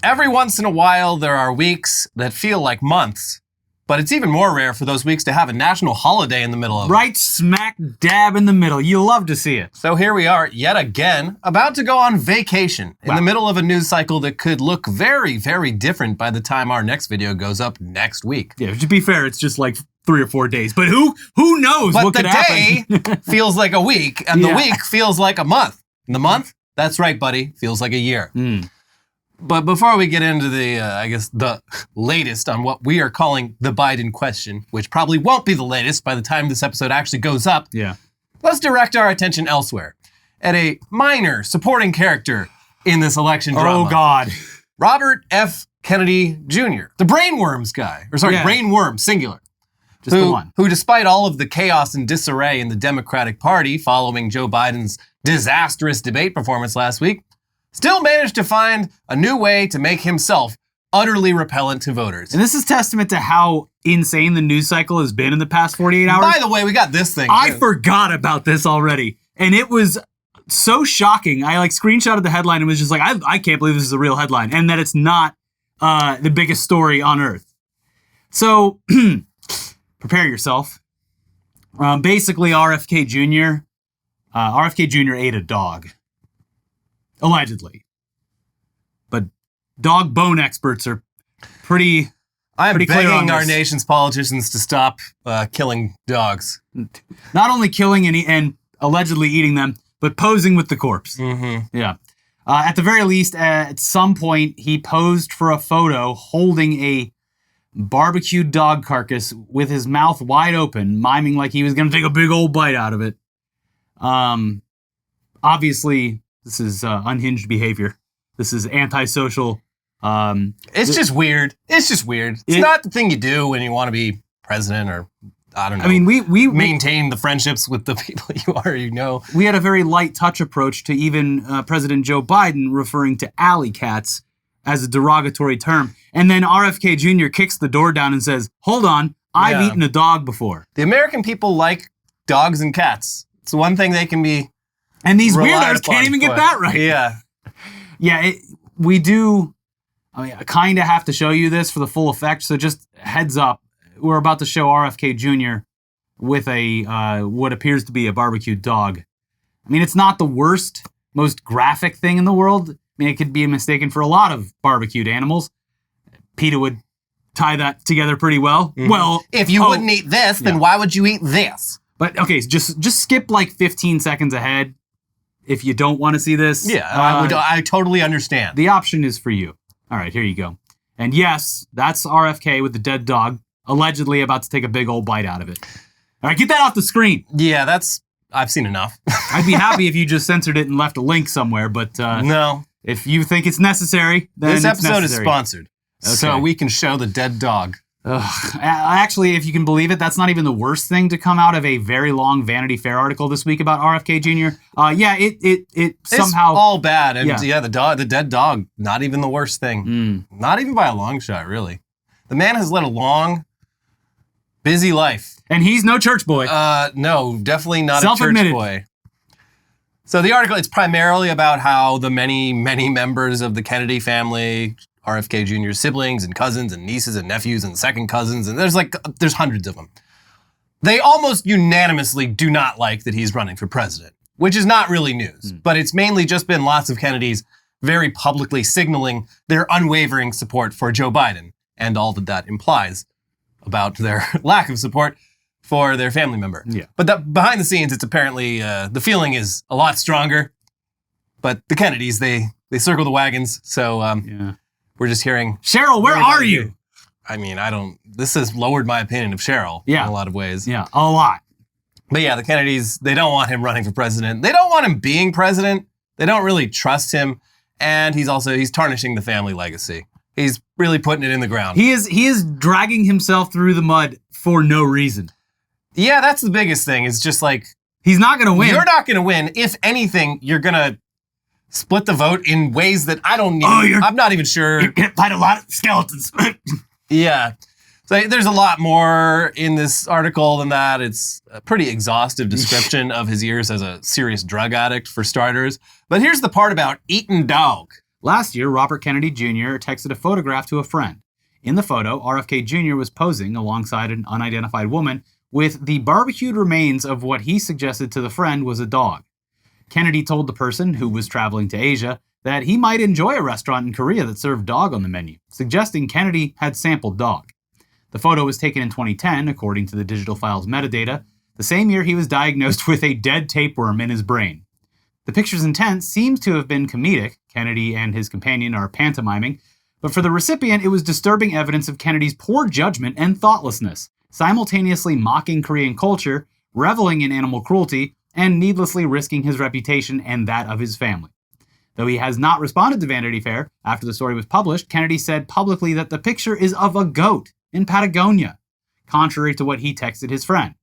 Every once in a while, there are weeks that feel like months, but it's even more rare for those weeks to have a national holiday in the middle of it. Right smack dab in the middle. You love to see it. So here we are, yet again, about to go on vacation in the middle of a news cycle that could look very, very different by the time our next video goes up next week. Yeah, to be fair, it's just like 3 or 4 days, but who knows what could happen? But the day feels like a week, and the week feels like a month. And the month, that's right, buddy, feels like a year. But before we get into the, the latest on what we are calling the Biden question, which probably won't be the latest by the time this episode actually goes up, let's direct our attention elsewhere at a minor supporting character in this election drama. Oh, God. Robert F. Kennedy Jr., the brainworms guy. Brainworm, singular. Just the one. Who, despite all of the chaos and disarray in the Democratic Party following Joe Biden's disastrous debate performance last week, still managed to find a new way to make himself utterly repellent to voters. And this is testament to how insane the news cycle has been in the past 48 hours. By the way, we got this thing. I forgot about this already. And it was so shocking. I screenshotted the headline and was just like, I can't believe this is a real headline. And that it's not the biggest story on earth. So prepare yourself. Basically, RFK Jr. Ate a dog. Allegedly. But dog bone experts are pretty I'm clear on begging this. our nation's politicians to stop killing dogs. Not only killing and allegedly eating them, but posing with the corpse. Yeah. At the very least, at some point, he posed for a photo holding a barbecued dog carcass with his mouth wide open, miming like he was going to take a big old bite out of it. Obviously, this is unhinged behavior. This is antisocial. It's just weird. It's not the thing you do when you want to be president or, I don't know. I mean, we maintain the friendships with the people you already know. We had a very light touch approach to even President Joe Biden referring to alley cats as a derogatory term. And then RFK Jr. kicks the door down and says, hold on, I've eaten a dog before. The American people like dogs and cats. It's the one thing they can be. And these weirdos can't even get that right. Yeah. Yeah, we do. I kind of have to show you this for the full effect. So just heads up, we're about to show RFK Jr. with a what appears to be a barbecued dog. I mean, it's not the worst, most graphic thing in the world. I mean, it could be mistaken for a lot of barbecued animals. PETA would tie that together pretty well. Well, if you wouldn't eat this, then why would you eat this? But okay, just skip like 15 seconds ahead if you don't want to see this. Yeah, I totally understand. The option is for you. All right, here you go. And yes, that's RFK with the dead dog, allegedly about to take a big old bite out of it. All right, get that off the screen. Yeah, I've seen enough. I'd be happy if you just censored it and left a link somewhere, but no. If you think it's necessary, then this episode is sponsored, so we can show the dead dog. Actually, if you can believe it, that's not even the worst thing to come out of a very long Vanity Fair article this week about RFK Jr. It somehow it's all bad, and the dead dog, not even the worst thing, not even by a long shot, really. The man has led a long, busy life, and he's no church boy. No, definitely not a church boy. So the article, it's primarily about how the many, many members of the Kennedy family, RFK Jr.'s siblings and cousins and nieces and nephews and second cousins, and there's hundreds of them. They almost unanimously do not like that he's running for president, which is not really news, but it's mainly just been lots of Kennedys very publicly signaling their unwavering support for Joe Biden and all that implies about their lack of support for their family member. Yeah. But behind the scenes, it's apparently, the feeling is a lot stronger, but the Kennedys, they circle the wagons, so we're just hearing... Cheryl, where are you? I mean, this has lowered my opinion of Cheryl in a lot of ways. Yeah, a lot. But yeah, the Kennedys, they don't want him running for president. They don't want him being president. They don't really trust him. And he's tarnishing the family legacy. He's really putting it in the ground. He is dragging himself through the mud for no reason. Yeah, that's the biggest thing. It's just like... He's not going to win. You're not going to win. If anything, you're going to split the vote in ways that I'm not even sure. You're going to fight a lot of skeletons. Yeah. So there's a lot more in this article than that. It's a pretty exhaustive description of his years as a serious drug addict, for starters. But here's the part about eating dog. Last year, Robert Kennedy Jr. texted a photograph to a friend. In the photo, RFK Jr. was posing alongside an unidentified woman with the barbecued remains of what he suggested to the friend was a dog. Kennedy told the person, who was traveling to Asia, that he might enjoy a restaurant in Korea that served dog on the menu, suggesting Kennedy had sampled dog. The photo was taken in 2010, according to the digital file's metadata, the same year he was diagnosed with a dead tapeworm in his brain. The picture's intent seems to have been comedic. Kennedy and his companion are pantomiming, but for the recipient, it was disturbing evidence of Kennedy's poor judgment and thoughtlessness, simultaneously mocking Korean culture, reveling in animal cruelty, and needlessly risking his reputation and that of his family. Though he has not responded to Vanity Fair after the story was published, Kennedy said publicly that the picture is of a goat in Patagonia, contrary to what he texted his friend.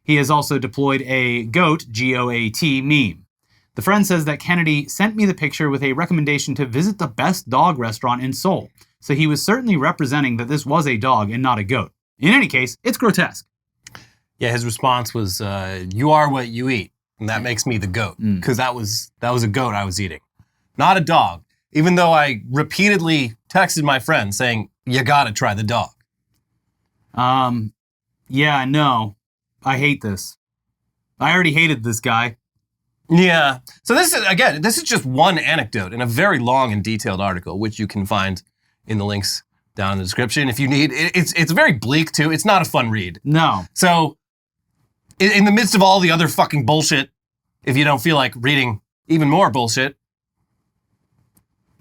He has also deployed a goat, G-O-A-T, meme. The friend says that Kennedy sent me the picture with a recommendation to visit the best dog restaurant in Seoul, so he was certainly representing that this was a dog and not a goat. In any case, it's grotesque. Yeah, his response was, you are what you eat, and that makes me the goat, because that was a goat I was eating, not a dog, even though I repeatedly texted my friend saying, you gotta try the dog. Yeah, no, I hate this. I already hated this guy. Yeah. So this is just one anecdote in a very long and detailed article, which you can find in the links down in the description if you need. It's very bleak too. It's not a fun read. No. So in the midst of all the other fucking bullshit, if you don't feel like reading even more bullshit,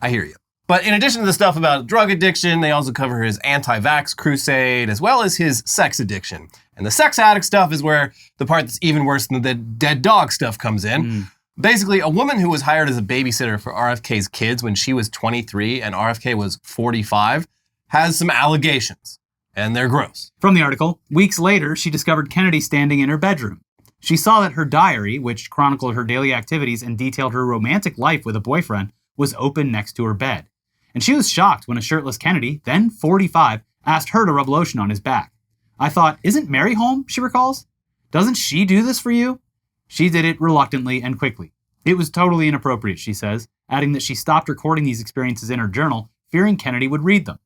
I hear you. But in addition to the stuff about drug addiction, they also cover his anti-vax crusade, as well as his sex addiction. And the sex addict stuff is where the part that's even worse than the dead dog stuff comes in. Basically, a woman who was hired as a babysitter for RFK's kids when she was 23 and RFK was 45 has some allegations, and they're gross. From the article, weeks later, she discovered Kennedy standing in her bedroom. She saw that her diary, which chronicled her daily activities and detailed her romantic life with a boyfriend, was open next to her bed. And she was shocked when a shirtless Kennedy, then 45, asked her to rub lotion on his back. I thought, isn't Mary home, she recalls? Doesn't she do this for you? She did it reluctantly and quickly. It was totally inappropriate, she says, adding that she stopped recording these experiences in her journal, fearing Kennedy would read them.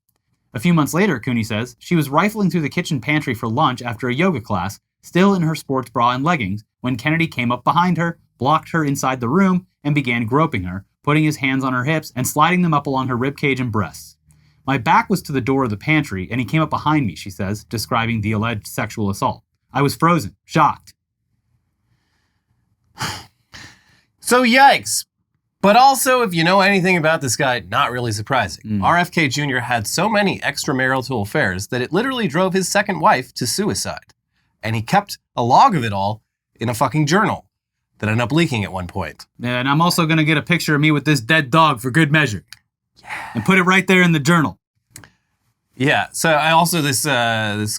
A few months later, Cooney says, she was rifling through the kitchen pantry for lunch after a yoga class, still in her sports bra and leggings, when Kennedy came up behind her, blocked her inside the room, and began groping her, putting his hands on her hips and sliding them up along her ribcage and breasts. My back was to the door of the pantry, and he came up behind me, she says, describing the alleged sexual assault. I was frozen, shocked. So yikes. But also, if you know anything about this guy, not really surprising. RFK Jr. had so many extramarital affairs that it literally drove his second wife to suicide. And he kept a log of it all in a fucking journal that ended up leaking at one point. And I'm also going to get a picture of me with this dead dog for good measure. Yeah. And put it right there in the journal. Yeah. So I also, this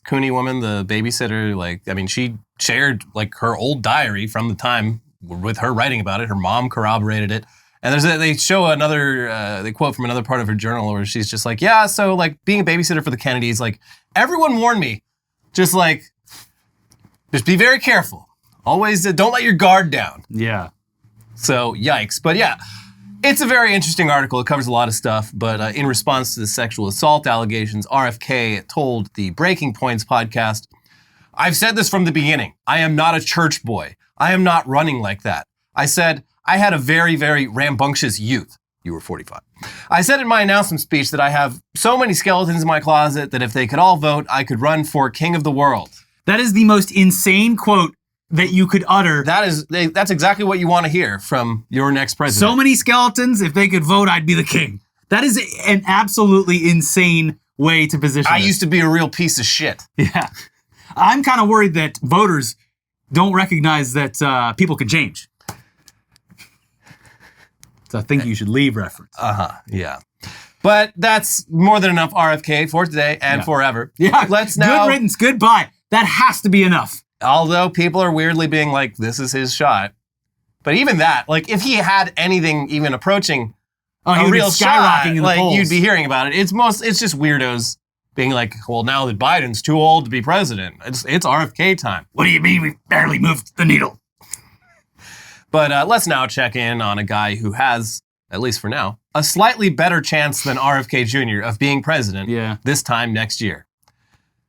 Cooney woman, the babysitter, she shared her old diary from the time with her writing about it. Her mom corroborated it. And they show they quote from another part of her journal where she's just like, yeah, so being a babysitter for the Kennedys, everyone warned me, just be very careful. Always don't let your guard down. Yeah. So yikes. But yeah, it's a very interesting article. It covers a lot of stuff. But in response to the sexual assault allegations, RFK told the Breaking Points podcast, I've said this from the beginning. I am not a church boy. I am not running like that. I said, I had a very, very rambunctious youth. You were 45. I said in my announcement speech that I have so many skeletons in my closet that if they could all vote, I could run for king of the world. That is the most insane quote that you could utter. That's exactly what you want to hear from your next president. So many skeletons, if they could vote, I'd be the king. That is an absolutely insane way to position I used to be a real piece of shit. Yeah. I'm kind of worried that voters don't recognize that people can change. So I think you should leave reference. Yeah. But that's more than enough RFK for today and forever. Yeah. Let's now. Good riddance. Goodbye. That has to be enough. Although people are weirdly being like, this is his shot. But even that, if he had anything even approaching a real shot, you'd be hearing about it. It's just weirdos being like, well, now that Biden's too old to be president, it's RFK time. What do you mean we barely moved the needle? But let's now check in on a guy who has at least for now, a slightly better chance than RFK Jr. of being president this time next year.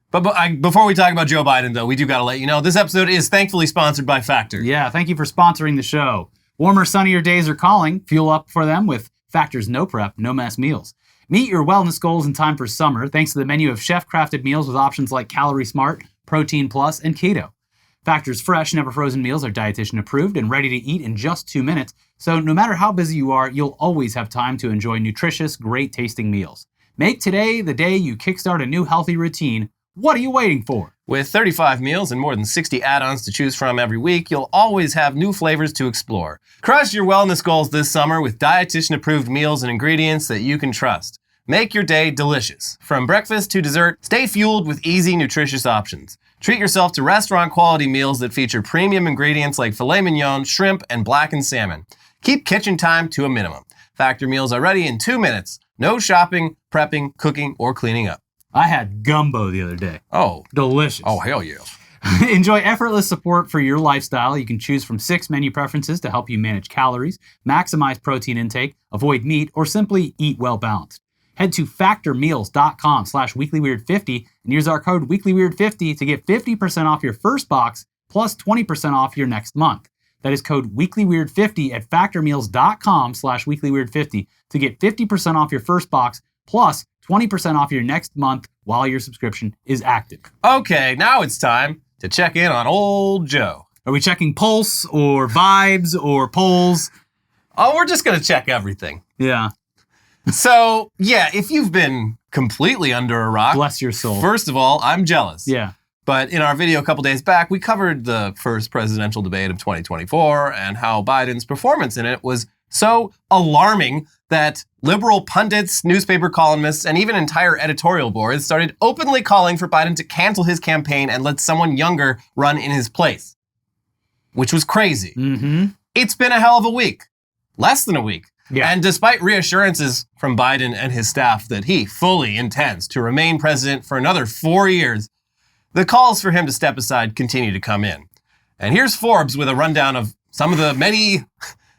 But before we talk about Joe Biden, though, we do got to let you know this episode is thankfully sponsored by Factor. Yeah, thank you for sponsoring the show. Warmer, sunnier days are calling. Fuel up for them with Factor's no prep, no mess meals. Meet your wellness goals in time for summer thanks to the menu of chef-crafted meals with options like Calorie Smart, Protein Plus, and Keto. Factor's fresh, never frozen meals are dietitian approved and ready to eat in just 2 minutes, so no matter how busy you are, you'll always have time to enjoy nutritious, great tasting meals. Make today the day you kickstart a new healthy routine. What are you waiting for? With 35 meals and more than 60 add-ons to choose from every week, you'll always have new flavors to explore. Crush your wellness goals this summer with dietitian-approved meals and ingredients that you can trust. Make your day delicious. From breakfast to dessert, stay fueled with easy, nutritious options. Treat yourself to restaurant-quality meals that feature premium ingredients like filet mignon, shrimp, and blackened salmon. Keep kitchen time to a minimum. Factor meals are ready in 2 minutes. No shopping, prepping, cooking, or cleaning up. I had gumbo the other day. Oh. Delicious. Oh, hell yeah. Enjoy effortless support for your lifestyle. You can choose from 6 menu preferences to help you manage calories, maximize protein intake, avoid meat, or simply eat well balanced. Head to factormeals.com/weeklyweirdfifty and use our code weeklyweirdfifty to get 50% off your first box plus 20% off your next month. That is code weeklyweirdfifty at factormeals.com/weeklyweirdfifty to get 50% off your first box plus 20% off your next month while your subscription is active. Okay, now it's time to check in on old Joe. Are we checking pulse or vibes or polls? Oh, we're just going to check everything. Yeah. So, yeah, if you've been completely under a rock. Bless your soul. First of all, I'm jealous. Yeah. But in our video a couple days back, we covered the first presidential debate of 2024 and how Biden's performance in it was so alarming that liberal pundits, newspaper columnists, and even entire editorial boards started openly calling for Biden to cancel his campaign and let someone younger run in his place. Which was crazy. Mm-hmm. It's been a hell of a week. Less than a week. Yeah. And despite reassurances from Biden and his staff that he fully intends to remain president for another 4 years, the calls for him to step aside continue to come in. And here's Forbes with a rundown of some of the many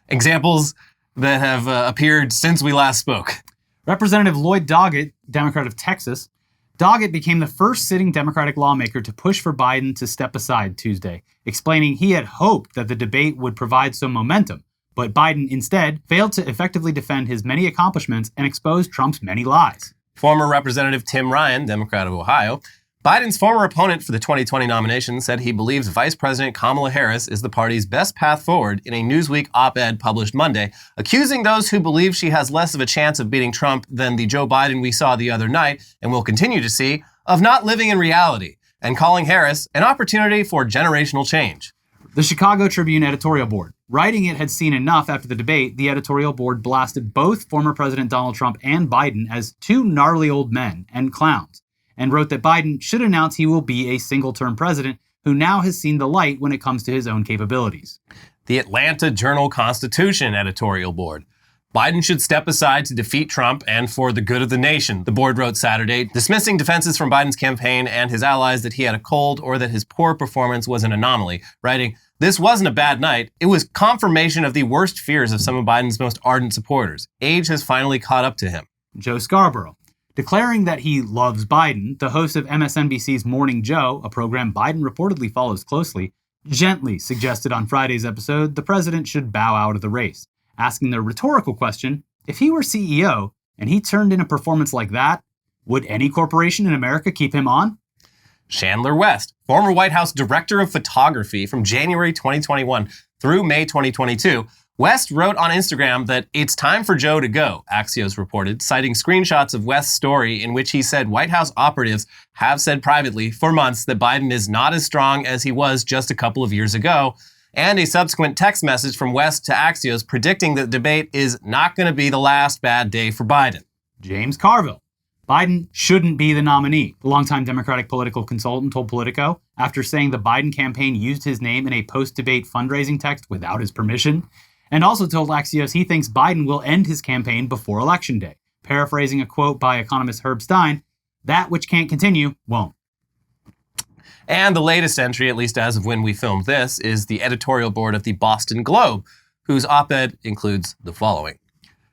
examples that have appeared since we last spoke. Representative Lloyd Doggett, Democrat of Texas. Doggett became the first sitting Democratic lawmaker to push for Biden to step aside Tuesday, explaining he had hoped that the debate would provide some momentum. But Biden instead failed to effectively defend his many accomplishments and expose Trump's many lies. Former Representative Tim Ryan, Democrat of Ohio, Biden's former opponent for the 2020 nomination, said he believes Vice President Kamala Harris is the party's best path forward in a Newsweek op-ed published Monday, accusing those who believe she has less of a chance of beating Trump than the Joe Biden we saw the other night and will continue to see of not living in reality, and calling Harris an opportunity for generational change. The Chicago Tribune editorial board. Writing it had seen enough after the debate, the editorial board blasted both former President Donald Trump and Biden as two gnarly old men and clowns, and wrote that Biden should announce he will be a single-term president who now has seen the light when it comes to his own capabilities. The Atlanta Journal-Constitution editorial board. Biden should step aside to defeat Trump and for the good of the nation, the board wrote Saturday, dismissing defenses from Biden's campaign and his allies that he had a cold or that his poor performance was an anomaly, writing, "This wasn't a bad night. It was confirmation of the worst fears of some of Biden's most ardent supporters. Age has finally caught up to him." Joe Scarborough. Declaring that he loves Biden, the host of MSNBC's Morning Joe, a program Biden reportedly follows closely, gently suggested on Friday's episode the president should bow out of the race, asking the rhetorical question, if he were CEO and he turned in a performance like that, would any corporation in America keep him on? Chandler West, former White House director of photography from January 2021 through May 2022, West wrote on Instagram that it's time for Joe to go, Axios reported, citing screenshots of West's story in which he said White House operatives have said privately for months that Biden is not as strong as he was just a couple of years ago, and a subsequent text message from West to Axios predicting that the debate is not going to be the last bad day for Biden. James Carville. Biden shouldn't be the nominee, the longtime Democratic political consultant told Politico, after saying the Biden campaign used his name in a post-debate fundraising text without his permission, and also told Axios he thinks Biden will end his campaign before Election Day. Paraphrasing a quote by economist Herb Stein, that which can't continue won't. And the latest entry, at least as of when we filmed this, is the editorial board of the Boston Globe, whose op-ed includes the following.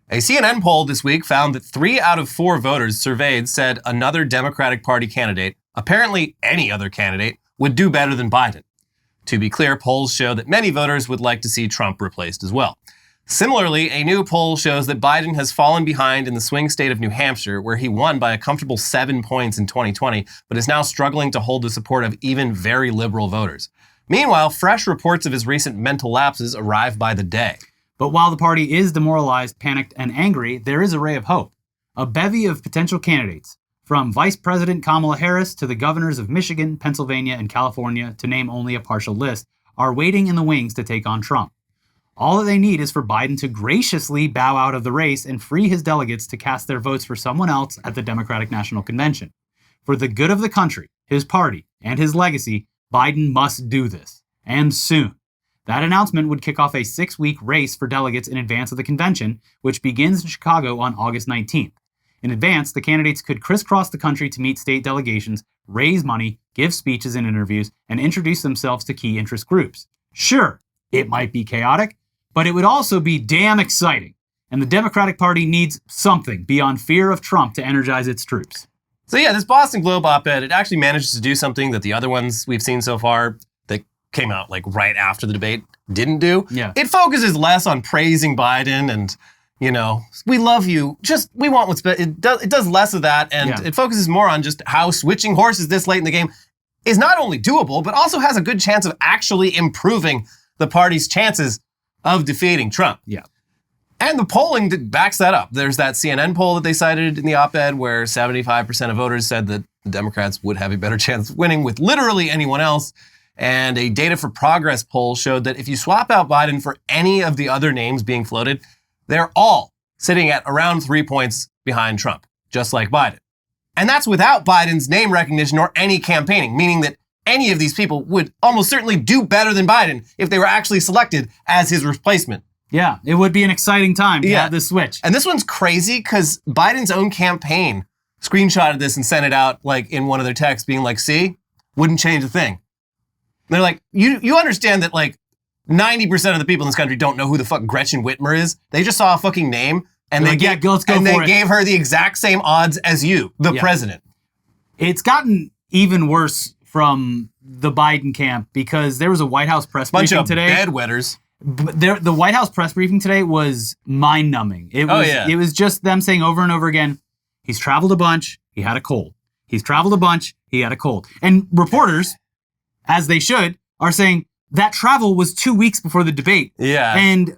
A CNN poll this week found that 3 out of 4 voters surveyed said another Democratic Party candidate, apparently any other candidate, would do better than Biden. To be clear, polls show that many voters would like to see Trump replaced as well. Similarly, a new poll shows that Biden has fallen behind in the swing state of New Hampshire, where he won by a comfortable 7 points in 2020, but is now struggling to hold the support of even very liberal voters. Meanwhile, fresh reports of his recent mental lapses arrive by the day. But while the party is demoralized, panicked, and angry, there is a ray of hope. A bevy of potential candidates, from Vice President Kamala Harris to the governors of Michigan, Pennsylvania, and California, to name only a partial list, are waiting in the wings to take on Trump. All that they need is for Biden to graciously bow out of the race and free his delegates to cast their votes for someone else at the Democratic National Convention. For the good of the country, his party, and his legacy, Biden must do this. And soon. That announcement would kick off a 6-week race for delegates in advance of the convention, which begins in Chicago on August 19th. In advance, the candidates could crisscross the country to meet state delegations, raise money, give speeches and interviews, and introduce themselves to key interest groups. Sure, it might be chaotic, but it would also be damn exciting. And the Democratic Party needs something beyond fear of Trump to energize its troops. So yeah, this Boston Globe op-ed, it actually manages to do something that the other ones we've seen so far that came out like right after the debate didn't do. Yeah. It focuses less on praising Biden and, you know, we love you, just we want what's best. It does less of that, and it focuses more on just how switching horses this late in the game is not only doable, but also has a good chance of actually improving the party's chances of defeating Trump. Yeah. And the polling backs that up. There's that CNN poll that they cited in the op-ed where 75% of voters said that the Democrats would have a better chance of winning with literally anyone else. And a Data for Progress poll showed that if you swap out Biden for any of the other names being floated, they're all sitting at around 3 points behind Trump, just like Biden. And that's without Biden's name recognition or any campaigning, meaning that any of these people would almost certainly do better than Biden if they were actually selected as his replacement. Yeah, it would be an exciting time to have this switch. And this one's crazy because Biden's own campaign screenshotted this and sent it out like in one of their texts being like, see, wouldn't change a thing. They're like, you understand that like 90% of the people in this country don't know who the fuck Gretchen Whitmer is. They just saw a fucking name and they gave her the exact same odds as you, the president. It's gotten even worse from the Biden camp because there was a White House press briefing today. Bunch of bedwetters. The White House press briefing today was mind-numbing. It was just them saying over and over again, he's traveled a bunch, he had a cold. He's traveled a bunch, he had a cold. And reporters, as they should, are saying that travel was 2 weeks before the debate. Yeah. And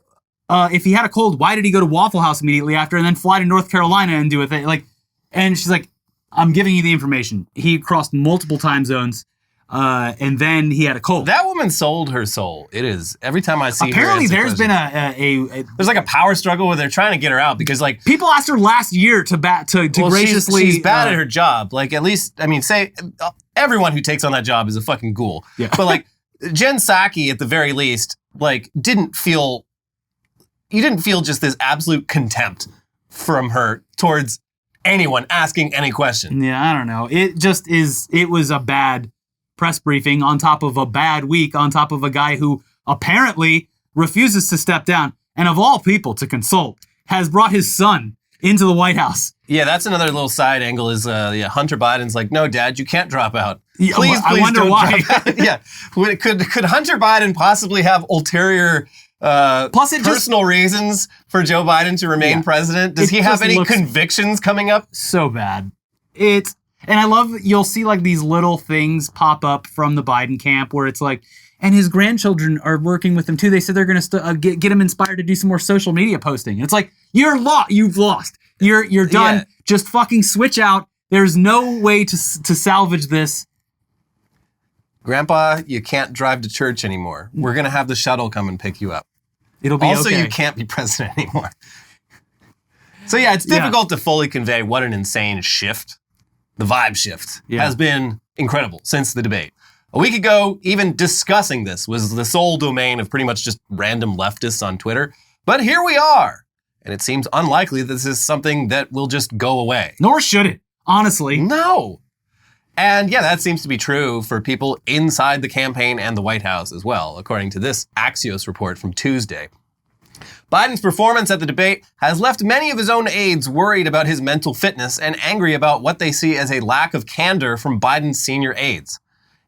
if he had a cold, why did he go to Waffle House immediately after and then fly to North Carolina and do a thing? Like, and she's like, I'm giving you the information. He crossed multiple time zones. And then he had a cold. That woman sold her soul. It is. Every time I see apparently her. Apparently there's been there's like a power struggle where they're trying to get her out because like. People asked her last year to graciously. She's bad at her job. Like at least, I mean, say everyone who takes on that job is a fucking ghoul. Yeah. But like Jen Psaki at the very least, like you didn't feel just this absolute contempt from her towards anyone asking any question. Yeah, I don't know. It was a bad press briefing on top of a bad week, on top of a guy who apparently refuses to step down, and of all people to consult, has brought his son into the White House. Yeah, that's another little side angle is Hunter Biden's like, no, Dad, you can't drop out. Please, I wonder don't why. Drop out. Yeah. Could Hunter Biden possibly have ulterior personal reasons for Joe Biden to remain president? Does he have any convictions coming up? So bad. And I love, you'll see like these little things pop up from the Biden camp where it's like, and his grandchildren are working with him too. They said they're going to get him inspired to do some more social media posting. And it's like, you've lost. You're done. Yeah. Just fucking switch out. There's no way to salvage this. Grandpa, you can't drive to church anymore. We're going to have the shuttle come and pick you up. It'll be also, okay. You can't be president anymore. So yeah, it's difficult to fully convey what an insane shift. The vibe shift has been incredible since the debate. A week ago, even discussing this was the sole domain of pretty much just random leftists on Twitter. But here we are. And it seems unlikely that this is something that will just go away. Nor should it, honestly. No. And yeah, that seems to be true for people inside the campaign and the White House as well, according to this Axios report from Tuesday. Biden's performance at the debate has left many of his own aides worried about his mental fitness and angry about what they see as a lack of candor from Biden's senior aides.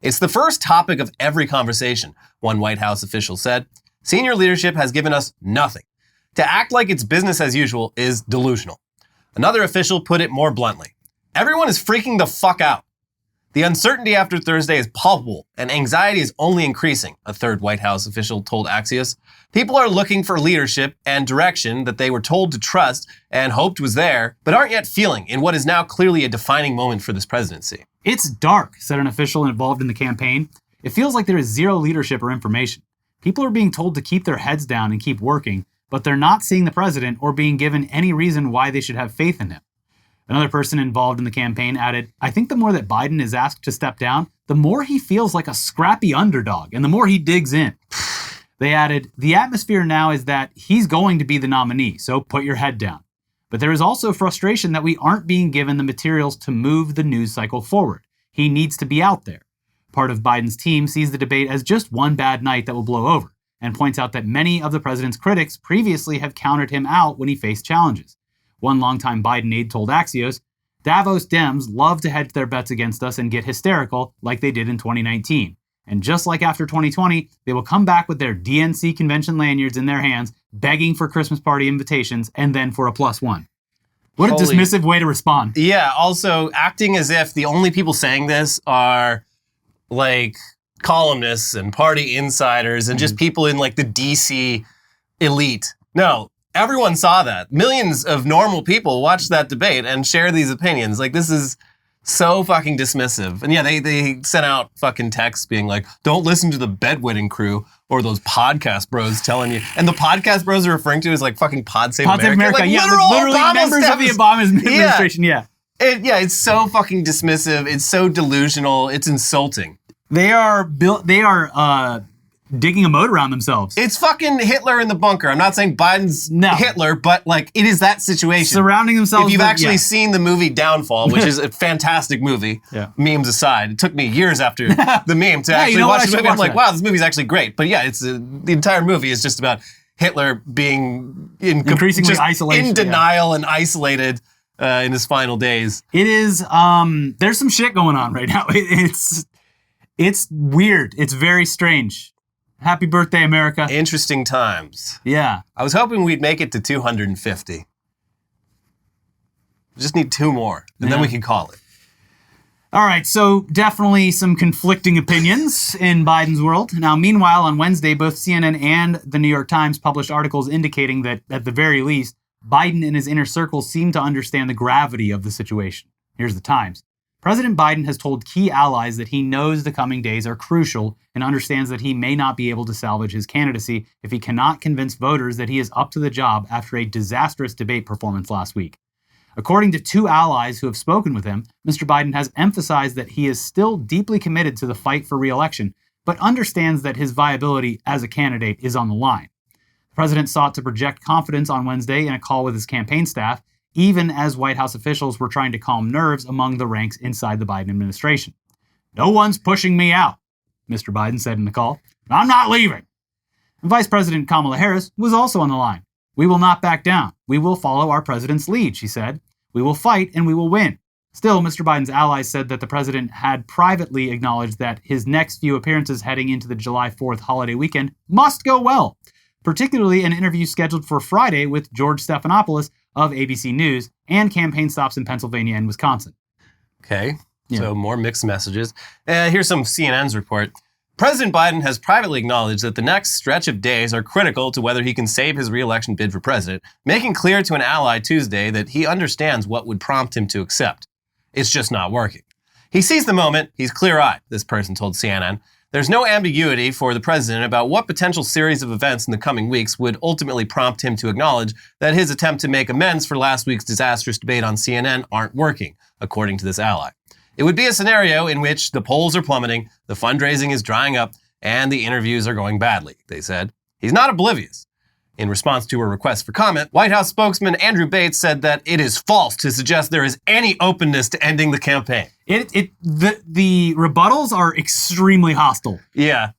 It's the first topic of every conversation, one White House official said. Senior leadership has given us nothing. To act like it's business as usual is delusional. Another official put it more bluntly. Everyone is freaking the fuck out. The uncertainty after Thursday is palpable, and anxiety is only increasing, a third White House official told Axios. People are looking for leadership and direction that they were told to trust and hoped was there, but aren't yet feeling in what is now clearly a defining moment for this presidency. It's dark, said an official involved in the campaign. It feels like there is zero leadership or information. People are being told to keep their heads down and keep working, but they're not seeing the president or being given any reason why they should have faith in him. Another person involved in the campaign added, I think the more that Biden is asked to step down, the more he feels like a scrappy underdog and the more he digs in. They added, the atmosphere now is that he's going to be the nominee, so put your head down. But there is also frustration that we aren't being given the materials to move the news cycle forward. He needs to be out there. Part of Biden's team sees the debate as just one bad night that will blow over and points out that many of the president's critics previously have countered him out when he faced challenges. One longtime Biden aide told Axios, Davos Dems love to hedge their bets against us and get hysterical like they did in 2019. And just like after 2020, they will come back with their DNC convention lanyards in their hands, begging for Christmas party invitations and then for a +1. What a dismissive way to respond. Yeah, also acting as if the only people saying this are like columnists and party insiders and just people in like the DC elite. No. Everyone saw that. Millions of normal people watched that debate and share these opinions. Like, this is so fucking dismissive. And yeah, they sent out fucking texts being like, don't listen to the bedwetting crew or those podcast bros telling you. And the podcast bros are referring to as like fucking Pod Save America. Like, yeah, literally members of the Obama administration, yeah. It's so fucking dismissive. It's so delusional. It's insulting. They are digging a moat around themselves. It's fucking Hitler in the bunker. I'm not saying Biden's Hitler, but like it is that situation. Surrounding themselves. If you've actually seen the movie Downfall, which is a fantastic movie, memes aside, it took me years after the meme to actually watch the movie. I'm like, wow, this movie's actually great. But yeah, it's the entire movie is just about Hitler being increasingly isolated, in denial and isolated in his final days. It is. There's some shit going on right now. It's weird. It's very strange. Happy birthday, America. Interesting times. Yeah. I was hoping we'd make it to 250. We just need 2 more, and then we can call it. All right, so definitely some conflicting opinions in Biden's world. Now, meanwhile, on Wednesday, both CNN and the New York Times published articles indicating that, at the very least, Biden and his inner circle seem to understand the gravity of the situation. Here's the Times. President Biden has told key allies that he knows the coming days are crucial and understands that he may not be able to salvage his candidacy if he cannot convince voters that he is up to the job after a disastrous debate performance last week. According to 2 allies who have spoken with him, Mr. Biden has emphasized that he is still deeply committed to the fight for re-election, but understands that his viability as a candidate is on the line. The president sought to project confidence on Wednesday in a call with his campaign staff, even as White House officials were trying to calm nerves among the ranks inside the Biden administration. No one's pushing me out, Mr. Biden said in the call. I'm not leaving. And Vice President Kamala Harris was also on the line. We will not back down. We will follow our president's lead, she said. We will fight and we will win. Still, Mr. Biden's allies said that the president had privately acknowledged that his next few appearances heading into the July 4th holiday weekend must go well, particularly an interview scheduled for Friday with George Stephanopoulos of ABC News and campaign stops in Pennsylvania and Wisconsin. Okay, so more mixed messages. Here's some CNN's report. President Biden has privately acknowledged that the next stretch of days are critical to whether he can save his re-election bid for president, making clear to an ally Tuesday that he understands what would prompt him to accept. It's just not working. He sees the moment, he's clear-eyed, this person told CNN. There's no ambiguity for the president about what potential series of events in the coming weeks would ultimately prompt him to acknowledge that his attempt to make amends for last week's disastrous debate on CNN aren't working, according to this ally. It would be a scenario in which the polls are plummeting, the fundraising is drying up, and the interviews are going badly, they said. He's not oblivious. In response to a request for comment, White House spokesman Andrew Bates said that it is false to suggest there is any openness to ending the campaign. The rebuttals are extremely hostile. Yeah.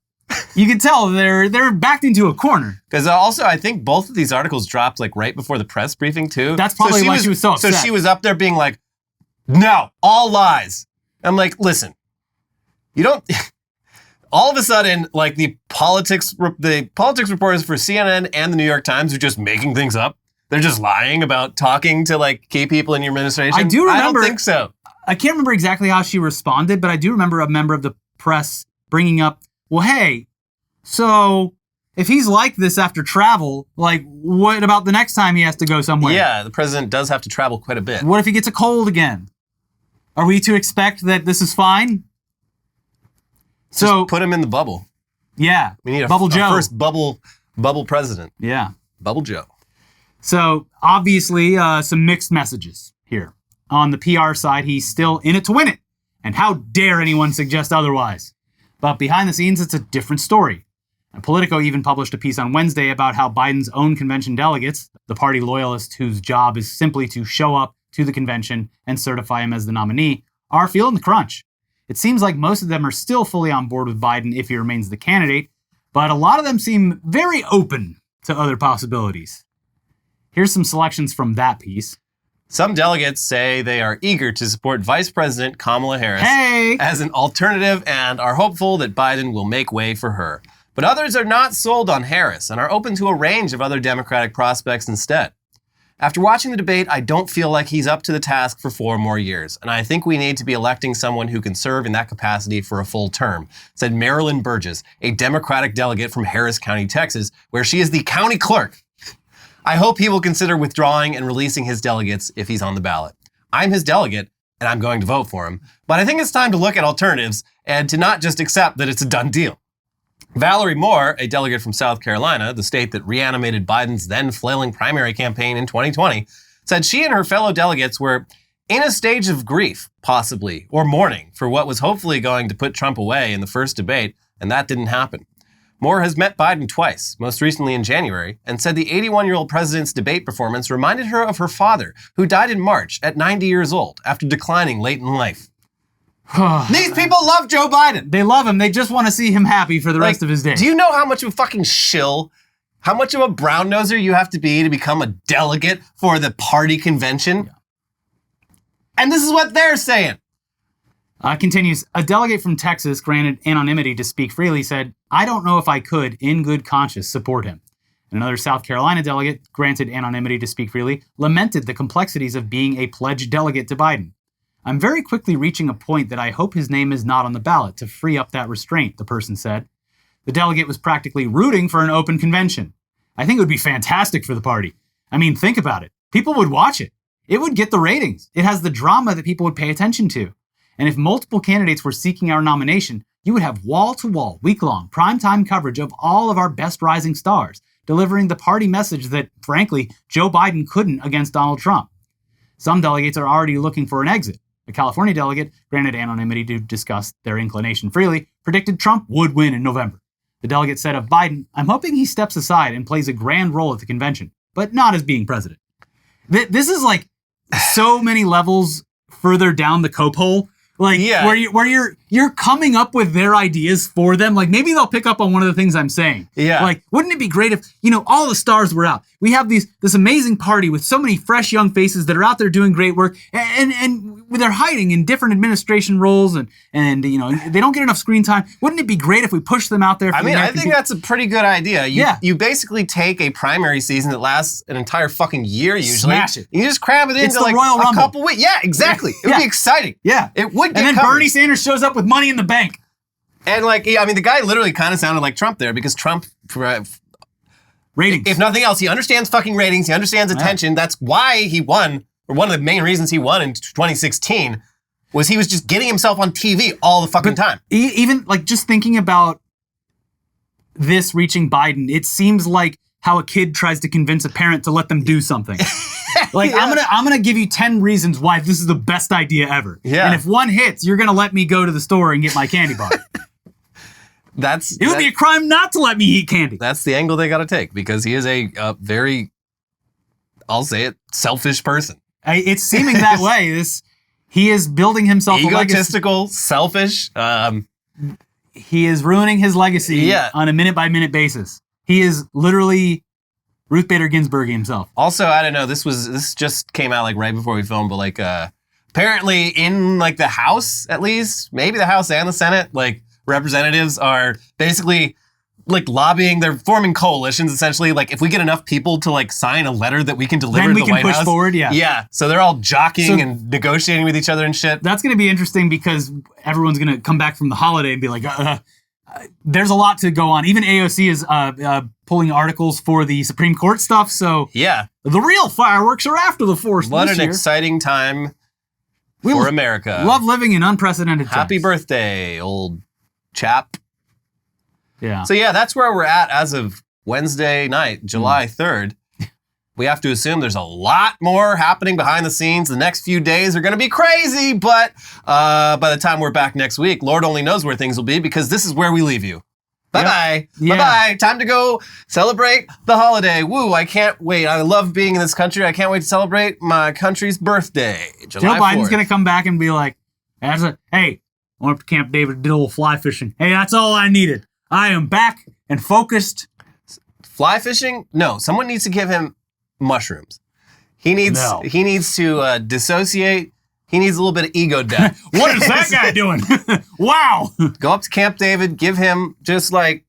You can tell they're backed into a corner. Because also, I think both of these articles dropped like right before the press briefing too. That's probably why she was so upset. So she was up there being like, no, all lies. I'm like, listen, you don't... All of a sudden, like the politics reporters for CNN and the New York Times are just making things up. They're just lying about talking to like key people in your administration. I do remember. I don't think so. I can't remember exactly how she responded, but I do remember a member of the press bringing up, well, hey, so if he's like this after travel, like what about the next time he has to go somewhere? Yeah, the president does have to travel quite a bit. What if he gets a cold again? Are we to expect that this is fine? So put him in the bubble. Yeah. We need Bubble Joe. First bubble president. Yeah. Bubble Joe. So obviously some mixed messages here. On the PR side, he's still in it to win it. And how dare anyone suggest otherwise? But behind the scenes, it's a different story. And Politico even published a piece on Wednesday about how Biden's own convention delegates, the party loyalists whose job is simply to show up to the convention and certify him as the nominee, are feeling the crunch. It seems like most of them are still fully on board with Biden if he remains the candidate, but a lot of them seem very open to other possibilities. Here's some selections from that piece. Some delegates say they are eager to support Vice President Kamala Harris as an alternative and are hopeful that Biden will make way for her. But others are not sold on Harris and are open to a range of other Democratic prospects instead. After watching the debate, I don't feel like he's up to the task for 4 more years, and I think we need to be electing someone who can serve in that capacity for a full term, said Marilyn Burgess, a Democratic delegate from Harris County, Texas, where she is the county clerk. I hope he will consider withdrawing and releasing his delegates if he's on the ballot. I'm his delegate, and I'm going to vote for him, but I think it's time to look at alternatives and to not just accept that it's a done deal. Valerie Moore, a delegate from South Carolina, the state that reanimated Biden's then flailing primary campaign in 2020, said she and her fellow delegates were in a stage of grief, possibly, or mourning for what was hopefully going to put Trump away in the first debate, and that didn't happen. Moore has met Biden twice, most recently in January, and said the 81-year-old president's debate performance reminded her of her father, who died in March at 90 years old after declining late in life. These people love Joe Biden. They love him. They just want to see him happy for the rest of his days. Do you know how much of a fucking shill, how much of a brown noser you have to be to become a delegate for the party convention? Yeah. And this is what they're saying. Continues, a delegate from Texas granted anonymity to speak freely said, I don't know if I could, in good conscience, support him. And another South Carolina delegate, granted anonymity to speak freely, lamented the complexities of being a pledged delegate to Biden. I'm very quickly reaching a point that I hope his name is not on the ballot to free up that restraint, the person said. The delegate was practically rooting for an open convention. I think it would be fantastic for the party. I mean, think about it. People would watch it. It would get the ratings. It has the drama that people would pay attention to. And if multiple candidates were seeking our nomination, you would have wall-to-wall, week-long, primetime coverage of all of our best rising stars, delivering the party message that, frankly, Joe Biden couldn't against Donald Trump. Some delegates are already looking for an exit. A California delegate, granted anonymity to discuss their inclination freely, predicted Trump would win in November. The delegate said of Biden, I'm hoping he steps aside and plays a grand role at the convention, but not as being president. This is like so many levels further down the cope hole. Like, yeah. where you're coming up with their ideas for them. Like, maybe they'll pick up on one of the things I'm saying. Yeah. Like, wouldn't it be great if, all the stars were out? We have this amazing party with so many fresh young faces that are out there doing great work, and they're hiding in different administration roles, and they don't get enough screen time. Wouldn't it be great if we push them out there? I think that's a pretty good idea. You basically take a primary season that lasts an entire fucking year usually. Smash it. You just cram it into like Royal a Rumble. couple weeks. Yeah, exactly. It would be exciting. Yeah. It would. And then covered. Bernie Sanders shows up with money in the bank. And the guy literally kind of sounded like Trump there because Trump, ratings. If nothing else, he understands fucking ratings. He understands attention. That's why he won, or one of the main reasons he won in 2016 was he was just getting himself on TV all the fucking time. Even just thinking about this reaching Biden, it seems like how a kid tries to convince a parent to let them do something. I'm gonna give you 10 reasons why this is the best idea ever. Yeah. And if one hits, you're gonna let me go to the store and get my candy bar. It would be a crime not to let me eat candy. That's the angle they got to take because he is a very, I'll say it, selfish person. It's seeming that way. He is building himself egotistical, selfish. He is ruining his legacy on a minute-by-minute basis. He is literally Ruth Bader Ginsburg himself. Also, I don't know, this just came out like right before we filmed, but like apparently in like the House, at least, maybe the House and the Senate, like representatives are basically like lobbying, they're forming coalitions essentially. Like if we get enough people to like sign a letter that we can deliver to the White House. Then we can push forward, Yeah, so they're all jockeying and negotiating with each other and shit. That's going to be interesting because everyone's going to come back from the holiday and be like, there's a lot to go on. Even AOC is pulling articles for the Supreme Court stuff, so yeah, the real fireworks are after the 4th. What an exciting time for America. Love living in unprecedented times. Happy birthday, old chap. Yeah. So yeah, that's where we're at as of Wednesday night, July 3rd. We have to assume there's a lot more happening behind the scenes. The next few days are going to be crazy, but by the time we're back next week, Lord only knows where things will be because this is where we leave you. Bye-bye. Yeah. Bye-bye. Time to go celebrate the holiday. Woo, I can't wait. I love being in this country. I can't wait to celebrate my country's birthday, July 4th. Joe Biden's going to come back and be like, hey, I went up to Camp David, did a little fly fishing. Hey, that's all I needed. I am back and focused. Fly fishing? No, someone needs to give him mushrooms. He needs to dissociate. He needs a little bit of ego death. What is that guy doing? Wow. Go up to Camp David, give him just like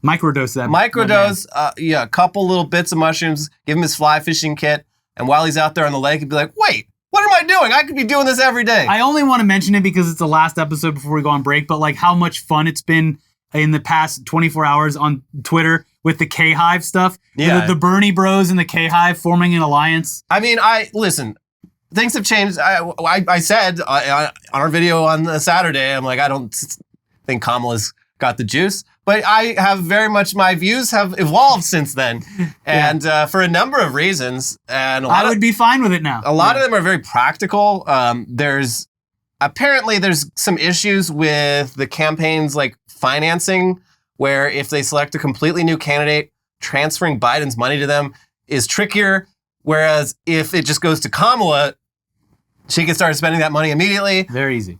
microdose that. Microdose, a couple little bits of mushrooms, give him his fly fishing kit, and while he's out there on the lake, he'd be like, wait, what am I doing? I could be doing this every day. I only want to mention it because it's the last episode before we go on break, but like how much fun it's been in the past 24 hours on Twitter with the K-Hive stuff. Yeah. The Bernie Bros and the K-Hive forming an alliance. I mean, listen, things have changed. I said on our video on Saturday, I'm like, I don't think Kamala's got the juice, but I have very much, my views have evolved since then. And for a number of reasons. And I would be fine with it now. A lot of them are very practical. Apparently there's some issues with the campaign's like financing, where if they select a completely new candidate, transferring Biden's money to them is trickier. Whereas if it just goes to Kamala, she can start spending that money immediately. Very easy.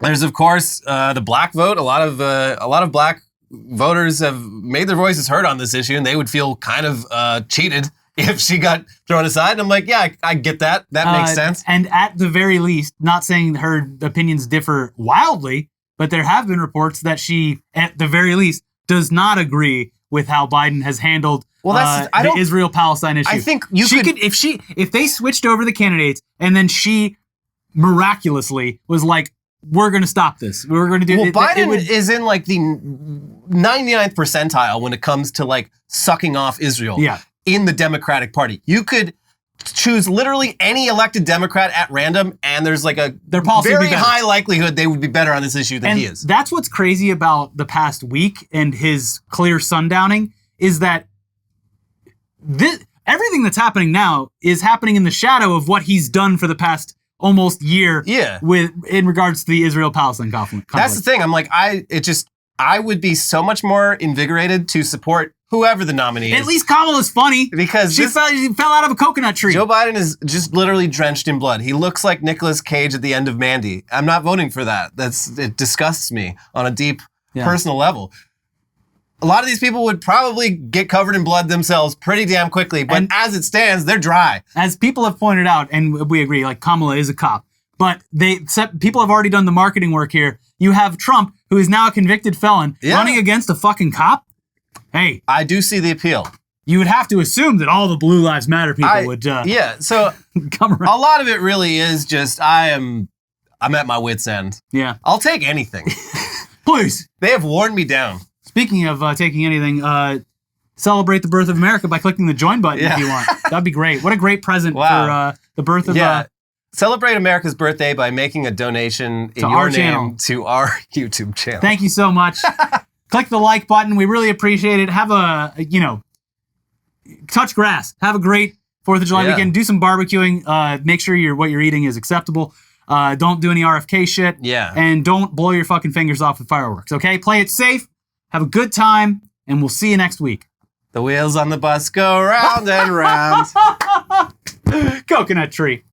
There's of course the black vote. A lot of black voters have made their voices heard on this issue, and they would feel kind of cheated if she got thrown aside. And I'm like, yeah, I get that. That makes sense. And at the very least, not saying her opinions differ wildly, but there have been reports that she, at the very least, does not agree with how Biden has handled the Israel-Palestine issue. I think if they switched over the candidates and then she miraculously was like, we're going to stop this. We're going to do it. Biden is in like the 99th percentile when it comes to like sucking off Israel. Yeah. In the Democratic Party. You could choose literally any elected Democrat at random, and there's like their policy very high likelihood they would be better on this issue than he is. That's what's crazy about the past week and his clear sundowning is that everything that's happening now is happening in the shadow of what he's done for the past almost year in regards to the Israel-Palestine conflict. That's the thing. I'm like, I would be so much more invigorated to support whoever the nominee is. At least Kamala's funny. Because she fell out of a coconut tree. Joe Biden is just literally drenched in blood. He looks like Nicolas Cage at the end of Mandy. I'm not voting for that. It disgusts me on a deep personal level. A lot of these people would probably get covered in blood themselves pretty damn quickly, but as it stands, they're dry. As people have pointed out, and we agree, like Kamala is a cop, but people have already done the marketing work here. You have Trump, who is now a convicted felon, running against a fucking cop. Hey, I do see the appeal. You would have to assume that all the Blue Lives Matter people would so come around. A lot of it really is just I'm at my wit's end. Yeah. I'll take anything. Please. They have worn me down. Speaking of taking anything, celebrate the birth of America by clicking the join button if you want. That'd be great. What a great present for the birth of... Celebrate America's birthday by making a donation in your name to our YouTube channel. Thank you so much. Click the like button. We really appreciate it. Have touch grass. Have a great 4th of July weekend. Do some barbecuing. Make sure what you're eating is acceptable. Don't do any RFK shit. Yeah. And don't blow your fucking fingers off with fireworks, okay? Play it safe. Have a good time. And we'll see you next week. The wheels on the bus go round and round. Coconut tree.